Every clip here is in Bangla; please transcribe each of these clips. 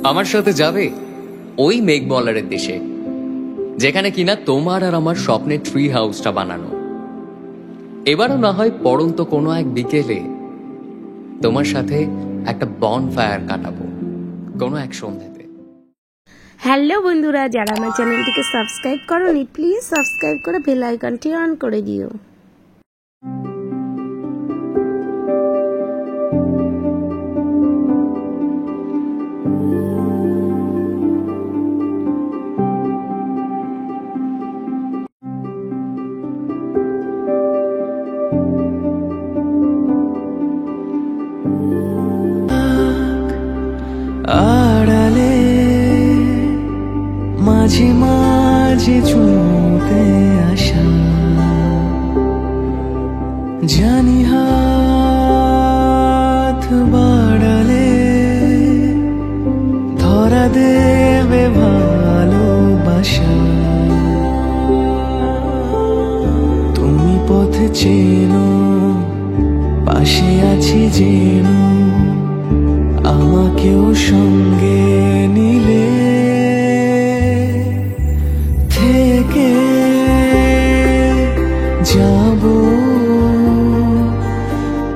আমার সাথে যাবে ওই মেঘবলারের দেশে, যেখানে কিনা তোমার আর আমার স্বপ্নের ট্রি হাউসটা বানানো। এবারও না হয় পড়ন্ত কোনো এক বিকেলে তোমার সাথে একটা বন ফায়ার কাটাবো কোনো এক সন্ধ্যাতে। হ্যালো বন্ধুরা, যারা আমার চ্যানেলটিকে সাবস্ক্রাইব করোনি প্লিজ সাবস্ক্রাইব করে বেল আইকনটি অন করে দিও। আড়ালে মাঝে মাঝে ছুঁতে আসা, জানি হাত বাড়ালে ধরা দেবে ভালোবাসা। তুমি পথ চেনো, পাশে আছি যেন, আমাকেও সঙ্গে নিলে থেকে যাব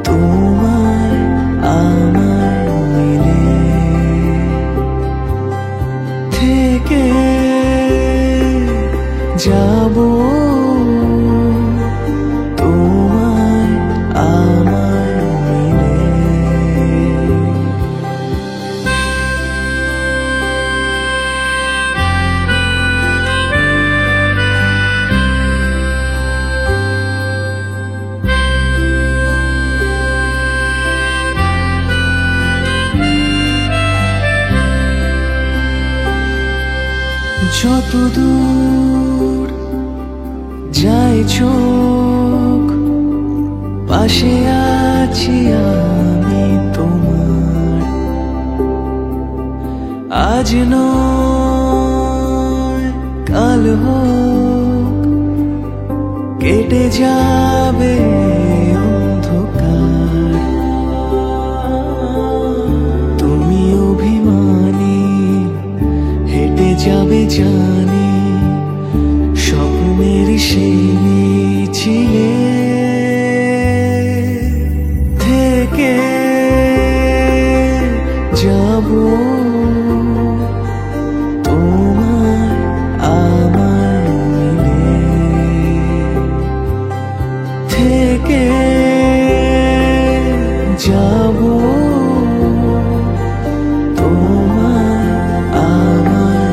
তোমার আমার মিলে, থেকে যাব তোমার আমার মিলে। যত দূর যায় চোখ, পাশে আছি আমি তোমার। আজ নয় কাল হোক, কেটে যাবে অন্ধকার। তুমি অভিমানী হেঁটে যাবে জানি, স্বপ্নের সেই মিছিলে থেকে যাব তোমার আমার মিলে, থেকে যাব তোমার আমার।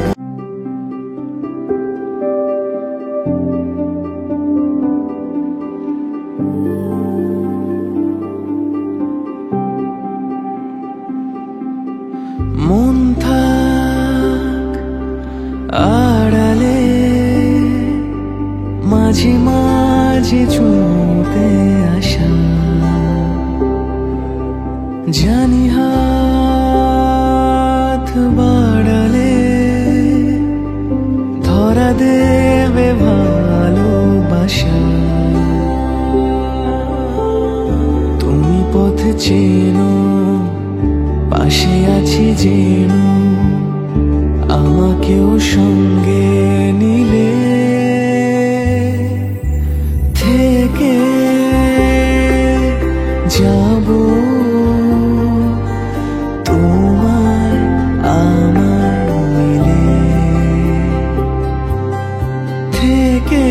মন থাক আড়ালে, মাঝে মাঝে ছুঁতে আসা, জানি হাত বাড়ালে ধরা দেবে ভালোবাসা। তুমি পথ চেনো, পাশে আছি যেন, আমাকেও সঙ্গে নিলে থেকে যাব তোমার আমার মিলে, থেকে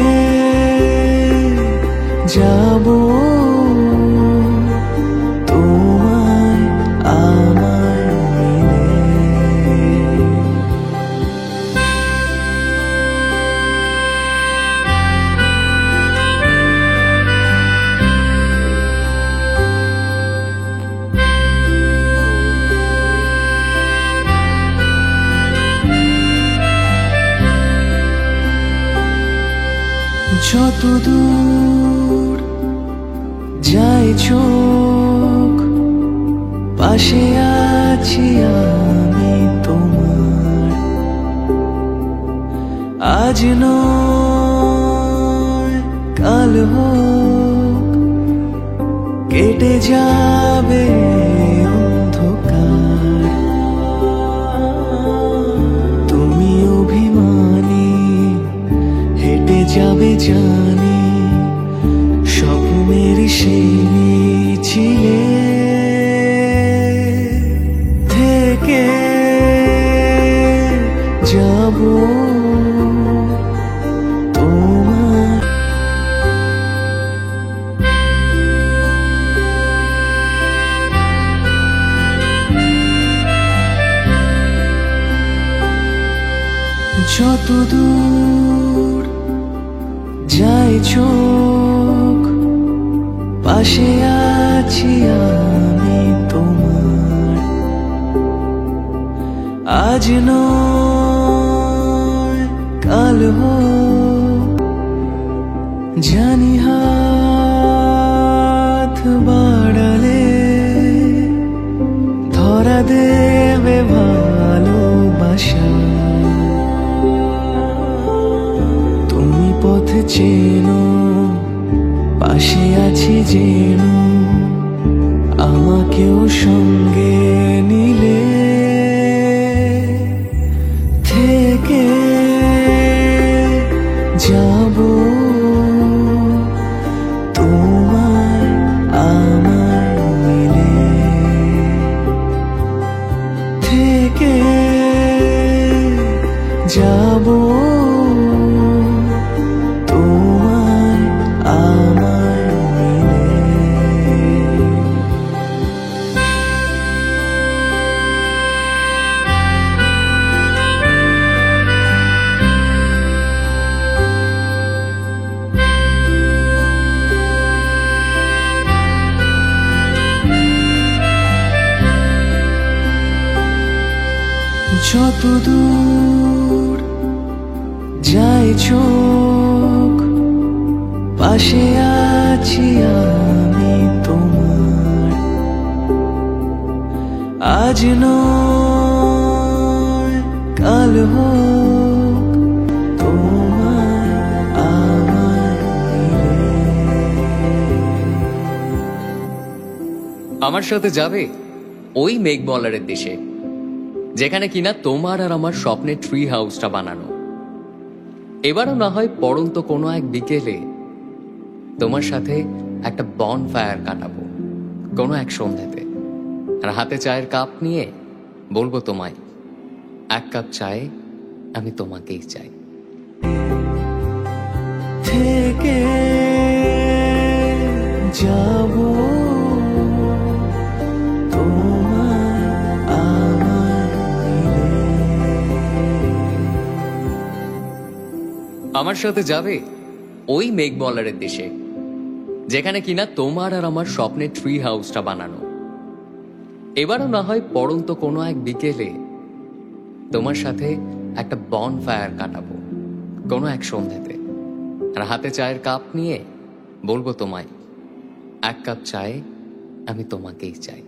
যাব তোমার আমার মিলে। যত দূর যায় চোখ, পাশে আছি আমি তোমার। আজ নয় কাল হোক, কেটে যাবে অন্ধকার। যতদূর যায় চোখ পাশে আছি আমি তোমার। আজ নয় কাল হোক জানি হাত বাড়ালে ধরা দেবে ভালোবাসা। তুমি পথ চেনো পাশে আছি যেন আমাকেও সঙ্গে নিলে থেকে যাব তোমার আমার মিলে। থেকে যাব তোমার আমার মিলে। যতদূর যায় চোখ পাশে আছি আমি তোমার। আজ নয় কাল হোক তোমার আমার মিলে। আমার সাথে যাবে ওই মেঘমলারের দেশে, যেখানে কিনা তোমার আর আমার স্বপ্নের ট্রি হাউসটা বানানো। এবারও না হয় পড়ন্ত কোনো এক বিকেলে তোমার সাথে একটা বন ফায়ার কাটাবো কোনো এক সন্ধ্যাতে, আর হাতে চায়ের কাপ নিয়ে বলবো তোমায়, এক কাপ চায়ে আমি তোমাকেই চাই। থেকে যাব তোমার আমার মিলে। আমার সাথে যাবে ওই মেঘমলারের দেশে, যেখানে কিনা তোমার আর আমার স্বপ্নের ট্রি হাউসটা বানানো। এবারও না হয় পড়ন্ত কোনো এক বিকেলে তোমার সাথে একটা বন ফায়ার কাটাবো কোনো এক সন্ধ্যাতে, আর হাতে চায়ের কাপ নিয়ে বলবো তোমায়, এক কাপ চায়ে আমি তোমাকেই চাই।